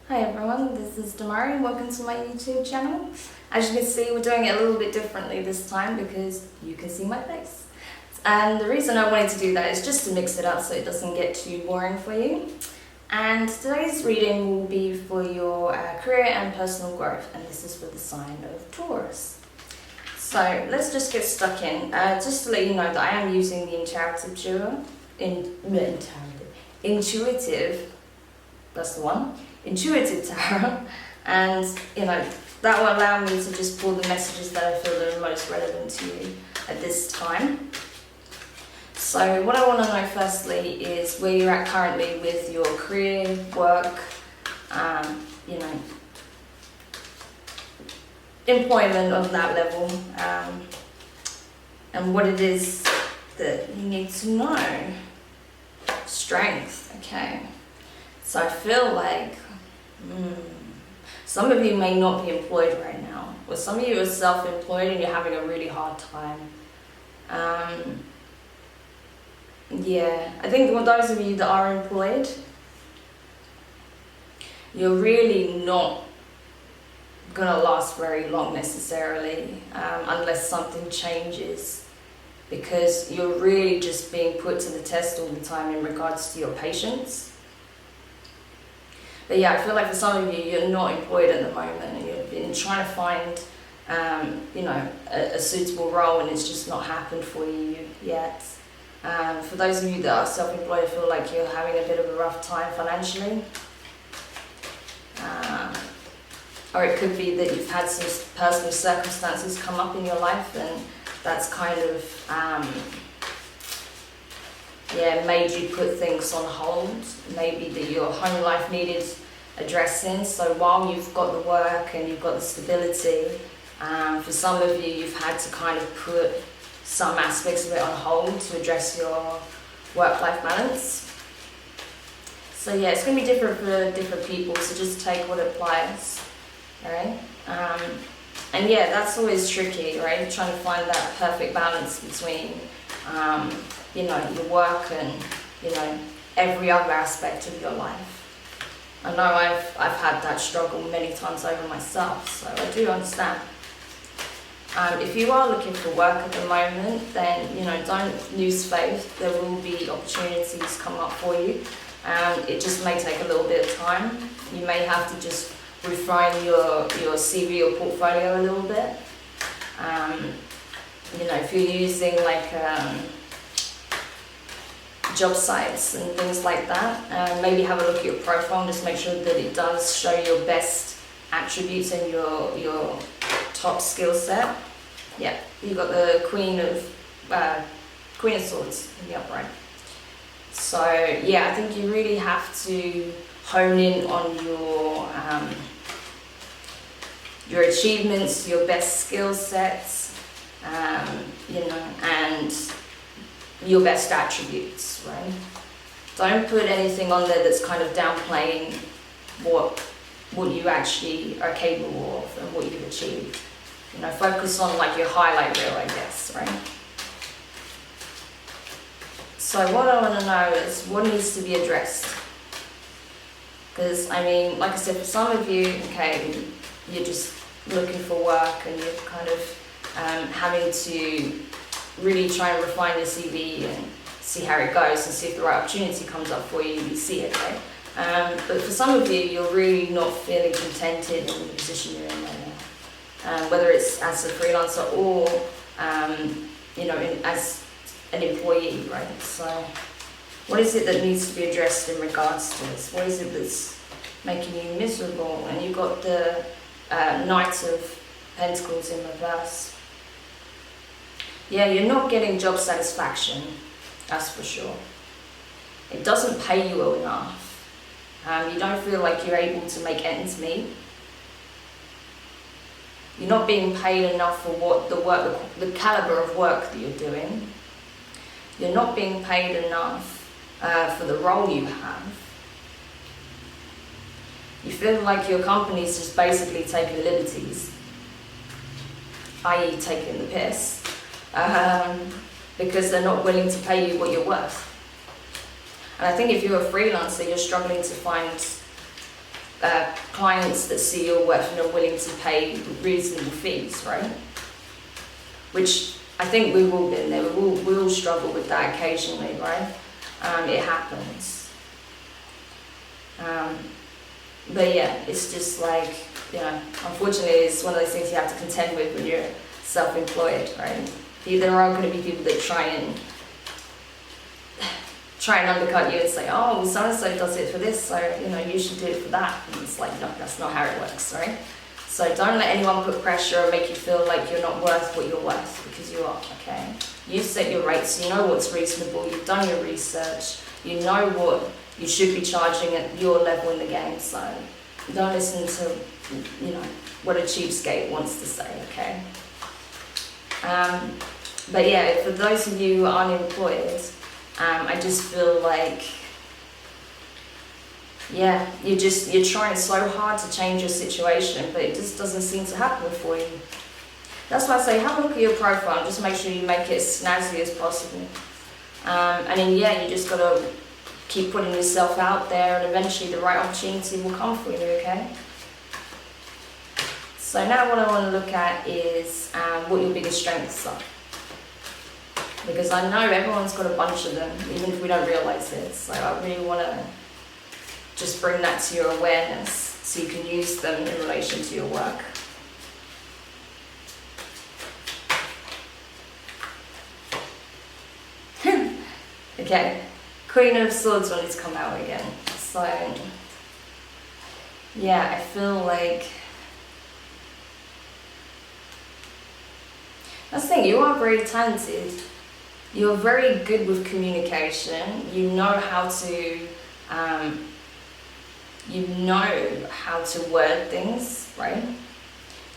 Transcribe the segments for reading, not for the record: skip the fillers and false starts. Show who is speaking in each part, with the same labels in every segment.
Speaker 1: Hi everyone, this is Demari and welcome to my YouTube channel. As you can see, we're doing it a little bit differently this time because you can see my face. And the reason I wanted to do that is just to mix it up so it doesn't get too boring for you. And today's reading will be for your career and personal growth, and this is for the sign of Taurus. So let's just get stuck in. Just to let you know that I am using the intuitive tarot, and that will allow me to just pull the messages that I feel that are most relevant to you at this time. So what I want to know firstly is where you're at currently with your career, work, employment on that level, and what it is that you need to know. Strength, okay. So I feel like some of you may not be employed right now, or some of you are self-employed and you're having a really hard time. I think for those of you that are employed, you're really not gonna last very long necessarily, unless something changes, because you're really just being put to the test all the time in regards to your patience. But yeah, I feel like for some of you, you're not employed at the moment and you've been trying to find a suitable role and it's just not happened for you yet. For those of you that are self-employed, I feel like you're having a bit of a rough time financially. Or it could be that you've had some personal circumstances come up in your life and that's kind of made you put things on hold. Maybe that your home life needed addressing, so while you've got the work and you've got the stability, for some of you, you've had to kind of put some aspects of it on hold to address your work-life balance. So yeah, it's going to be different for different people, so just take what applies, alright? And yeah, that's always tricky, right? Trying to find that perfect balance between your work and every other aspect of your life. I know I've had that struggle many times over myself, so I do understand. If you are looking for work at the moment, then don't lose faith. There will be opportunities come up for you. It just may take a little bit of time. You may have to just refine your CV or portfolio a little bit. If you're using job sites and things like that, maybe have a look at your profile and just make sure that it does show your best attributes and your top skill set. Yeah, you've got the Queen of Swords in the upright. So yeah, I think you really have to hone in on your achievements, your best skill sets, and your best attributes, right? Don't put anything on there that's kind of downplaying what you actually are capable of and what you've achieved. Focus on your highlight reel, I guess, right? So what I want to know is what needs to be addressed. Because, like I said, for some of you, okay, you're just looking for work and you're kind of having to really try and refine your CV and see how it goes and see if the right opportunity comes up for you, you see it, right? But for some of you, you're really not feeling contented in the position you're in right now. Whether it's as a freelancer or, as an employee, right? So what is it that needs to be addressed in regards to this? What is it that's making you miserable? And you've got the Knight of Pentacles in reverse. Yeah, you're not getting job satisfaction, that's for sure. It doesn't pay you well enough. You don't feel like you're able to make ends meet. You're not being paid enough for the caliber of work that you're doing. You're not being paid enough for the role you have. You feel like your company's just basically taking liberties, i.e. taking the piss. Because they're not willing to pay you what you're worth. And I think if you're a freelancer, you're struggling to find clients that see your worth and are willing to pay reasonable fees, right? Which I think we've all been there. We all struggle with that occasionally, right? It happens. But yeah, it's just like, you know, unfortunately it's one of those things you have to contend with when you're self-employed, right? There are going to be people that try and undercut you and say, oh, well, so-and-so does it for this, so, you know, you should do it for that. And it's like, no, that's not how it works, right? So don't let anyone put pressure or make you feel like you're not worth what you're worth, because you are, okay? You set your rates, you know what's reasonable, you've done your research, you know what you should be charging at your level in the game, so don't listen to, you know, what a cheapskate wants to say, okay? But yeah, for those of you who are unemployed, I just feel like, yeah, you're trying so hard to change your situation, but it just doesn't seem to happen for you. That's why I say have a look at your profile, just make sure you make it as snazzy as possible. And then yeah, you just gotta keep putting yourself out there, and eventually the right opportunity will come for you, okay? So now what I want to look at is what your biggest strengths are. Because I know everyone's got a bunch of them, even if we don't realise it. So I really want to just bring that to your awareness so you can use them in relation to your work. Okay, Queen of Swords wanted to come out again. So, yeah, I feel like... That's the thing, you are very talented. You're very good with communication. You know how to word things, right?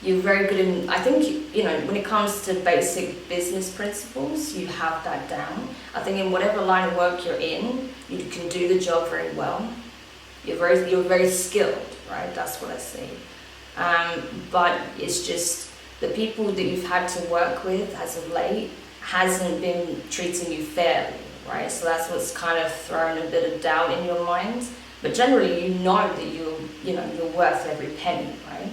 Speaker 1: You're very good in, I think, you know, when it comes to basic business principles, you have that down. I think in whatever line of work you're in, you can do the job very well. You're very skilled, right? That's what I see. But it's just the people that you've had to work with as of late hasn't been treating you fairly, right? So that's what's kind of thrown a bit of doubt in your mind. But generally, you know that you're worth every penny, right?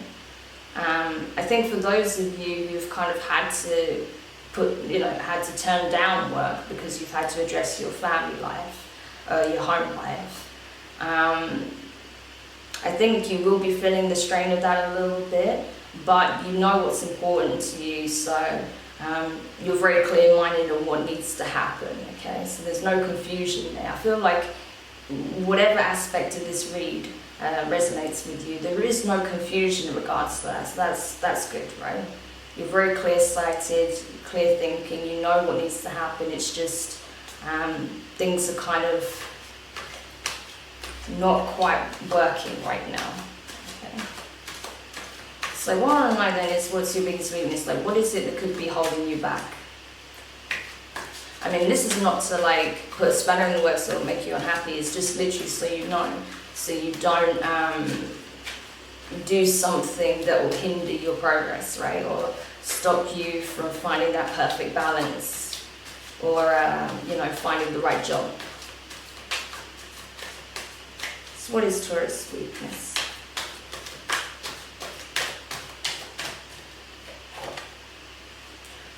Speaker 1: I think for those of you who've kind of had to had to turn down work because you've had to address your family life, your home life, I think you will be feeling the strain of that a little bit, but you know what's important to you, so you're very clear-minded on what needs to happen, okay? So there's no confusion there. I feel like whatever aspect of this read resonates with you, there is no confusion in regards to that, so that's good, right? You're very clear-sighted, clear thinking, you know what needs to happen, it's just things are kind of not quite working right now, okay? So what I know then is, what's your biggest weakness? Like, what is it that could be holding you back? I mean, this is not to like put a spanner in the works that will make you unhappy, it's just literally so you know, so you don't do something that will hinder your progress, right? Or stop you from finding that perfect balance, or finding the right job. So what is Taurus' weakness?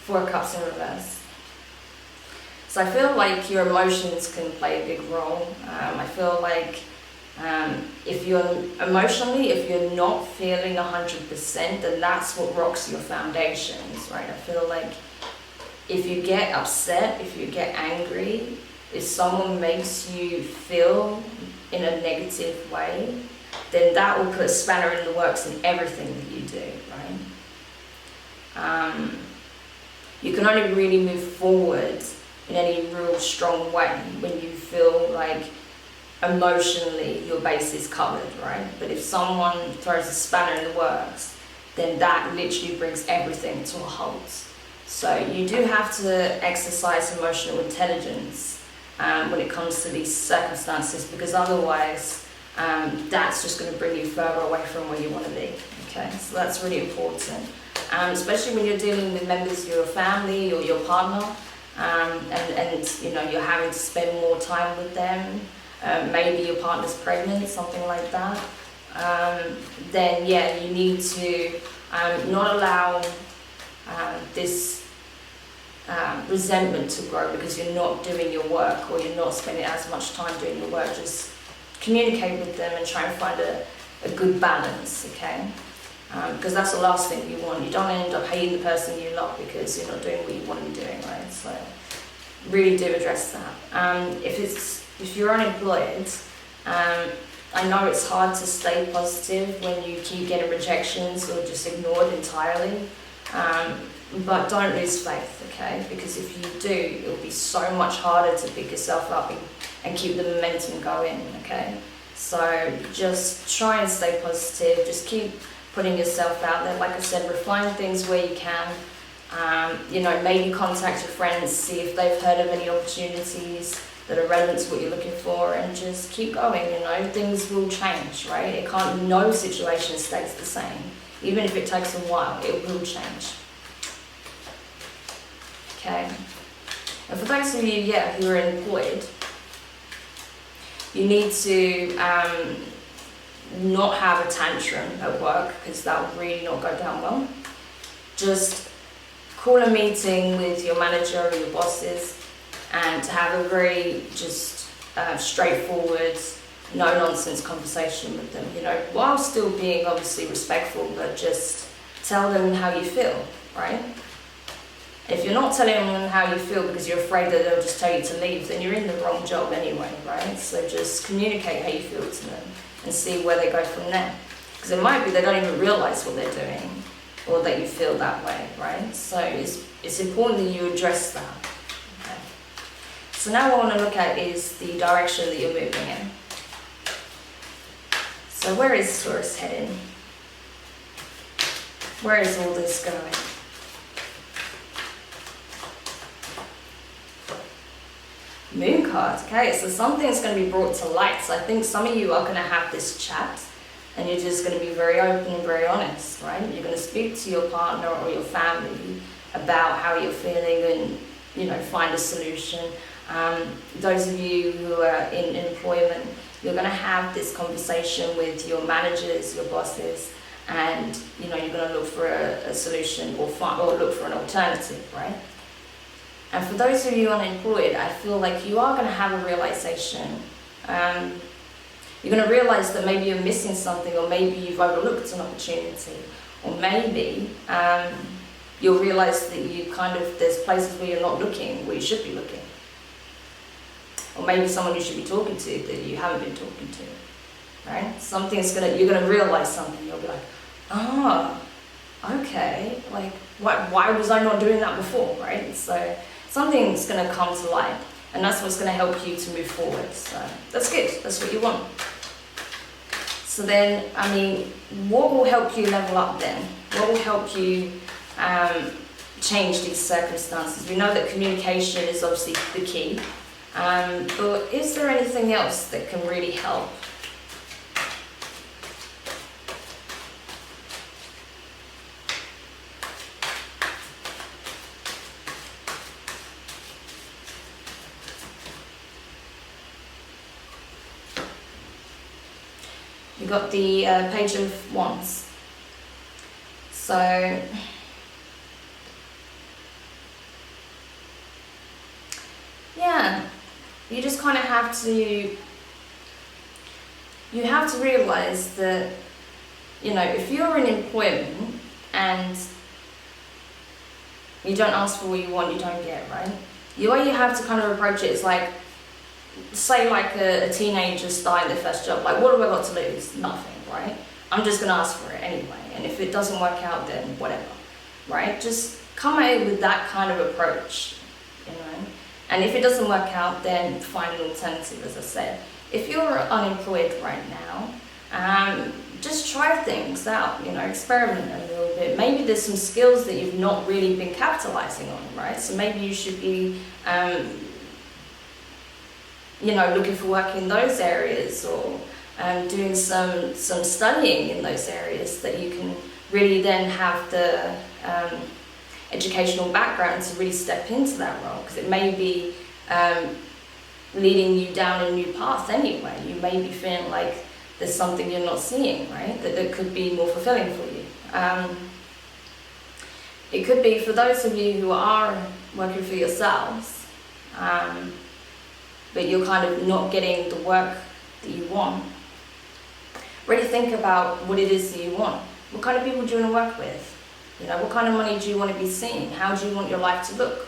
Speaker 1: Four of Cups in reverse. So I feel like your emotions can play a big role. I feel like if you're not feeling 100%, then that's what rocks your foundations, right? I feel like if you get upset, if you get angry, if someone makes you feel in a negative way, then that will put a spanner in the works in everything that you do, right? You can only really move forward in any real strong way when you feel like emotionally your base is covered, right? But if someone throws a spanner in the works, then that literally brings everything to a halt. So you do have to exercise emotional intelligence when it comes to these circumstances, because otherwise that's just going to bring you further away from where you want to be, okay? So that's really important, especially when you're dealing with members of your family or your partner, and you're having to spend more time with them. Maybe your partner's pregnant, something like that. then yeah, you need to not allow this resentment to grow because you're not doing your work or you're not spending as much time doing your work. Just communicate with them and try and find a good balance, okay? Because that's the last thing you want. You don't end up hating the person you love because you're not doing what you want to be doing, right? So really do address that. If you're unemployed, I know it's hard to stay positive when you keep getting rejections or just ignored entirely, but don't lose faith, okay? Because if you do, it'll be so much harder to pick yourself up and keep the momentum going, okay? So just try and stay positive, just keep putting yourself out there. Like I said, refine things where you can. Maybe contact your friends, see if they've heard of any opportunities that are relevant to what you're looking for, and just keep going. Things will change, right? No situation stays the same. Even if it takes a while, it will change. Okay. And for those of you, who are employed, you need to not have a tantrum at work, because that will really not go down well. Just call a meeting with your manager or your bosses and have a very straightforward, no-nonsense conversation with them, while still being obviously respectful, but just tell them how you feel, right? If you're not telling them how you feel because you're afraid that they'll just tell you to leave, then you're in the wrong job anyway, right? So just communicate how you feel to them and see where they go from there. Because it might be they don't even realise what they're doing or that you feel that way, right? So it's important that you address that. Okay. So now what I want to look at is the direction that you're moving in. So where is Taurus heading? Where is all this going? Moon card, okay, so something's going to be brought to light. So I think some of you are going to have this chat and you're just going to be very open and very honest, right? You're going to speak to your partner or your family about how you're feeling and, find a solution. Those of you who are in employment, you're going to have this conversation with your managers, your bosses, and, you're going to look for a solution or look for an alternative, right? And for those of you unemployed, I feel like you are going to have a realization. You're going to realize that maybe you're missing something, or maybe you've overlooked an opportunity, or maybe you'll realize that there's places where you're not looking, where you should be looking. Or maybe someone you should be talking to that you haven't been talking to, right? You're going to realize something. You'll be like, okay, like, why was I not doing that before, right? So something's going to come to light, and that's what's going to help you to move forward. So that's good. That's what you want. So then, what will help you level up then? What will help you change these circumstances? We know that communication is obviously the key, but is there anything else that can really help? You got the Page of Wands. So you just kind of have to realize that, if you're in employment and you don't ask for what you want, you don't get, right? The way you have to kind of approach it is like, say like a teenager starting their first job, like, what have I got to lose? Nothing, right? I'm just going to ask for it anyway, and if it doesn't work out, then whatever, right? Just come at it with that kind of approach, and if it doesn't work out, then find an alternative, as I said. If you're unemployed right now, just try things out, experiment a little bit. Maybe there's some skills that you've not really been capitalizing on, right? So maybe you should be looking for work in those areas, or doing some studying in those areas that you can really then have the educational background to really step into that role, because it may be leading you down a new path anyway. You may be feeling like there's something you're not seeing, right? That could be more fulfilling for you. It could be for those of you who are working for yourselves, but you're kind of not getting the work that you want. Really think about what it is that you want. What kind of people do you want to work with? You know, what kind of money do you want to be seeing? How do you want your life to look?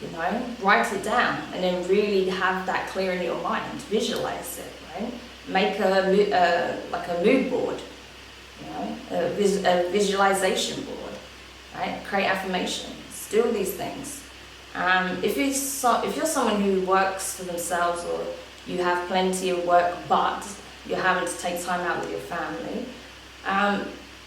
Speaker 1: You know, write it down and then really have that clear in your mind. Visualize it, right? Make like a mood board, you know, a visualization board, right? Create affirmations. Do all these things. If you're someone who works for themselves, or you have plenty of work but you're having to take time out with your family,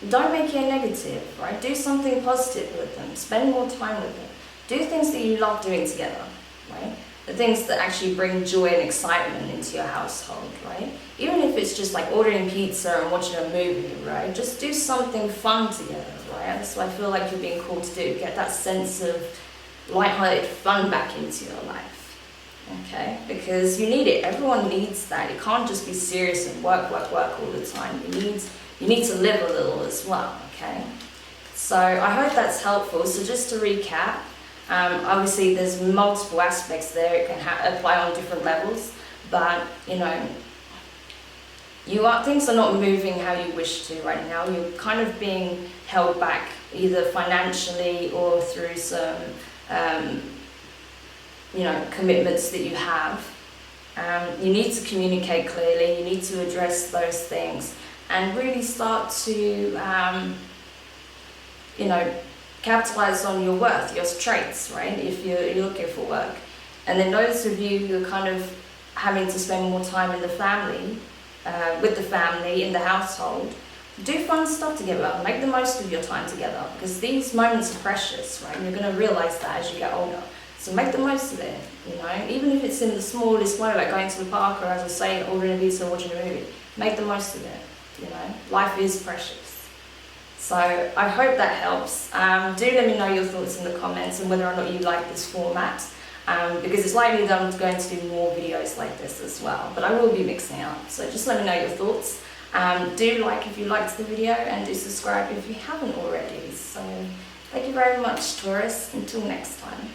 Speaker 1: don't make it a negative, right? Do something positive with them. Spend more time with them. Do things that you love doing together, right? The things that actually bring joy and excitement into your household, right? Even if it's just like ordering pizza and watching a movie, right? Just do something fun together, right? That's what I feel like you're being called to do. Get that sense of light-hearted fun back into your life, okay? Because you need it. Everyone needs that. It can't just be serious and work all the time. You need to live a little as well, okay? So I hope that's helpful. So just to recap, obviously there's multiple aspects there. It can apply on different levels, but you know, things are not moving how you wish to right now. You're kind of being held back, either financially or through some you know, commitments that you have. You need to communicate clearly. You need to address those things and really start to you know, capitalize on your worth, your traits, right? If you're looking for work. And then those of you who are kind of having to spend more time in the family, with the family, in the household, do fun stuff together. Make the most of your time together, because these moments are precious, right? And you're going to realize that as you get older. So make the most of it, you know? Even if it's in the smallest way, like going to the park, or as I say, ordering a pizza or watching a movie. Make the most of it, you know? Life is precious. So I hope that helps. Do let me know your thoughts in the comments and whether or not you like this format, because it's likely that I'm going to do more videos like this as well, but I will be mixing it up. So just let me know your thoughts. Do like if you liked the video, and do subscribe if you haven't already. So thank you very much, Taurus. Until next time.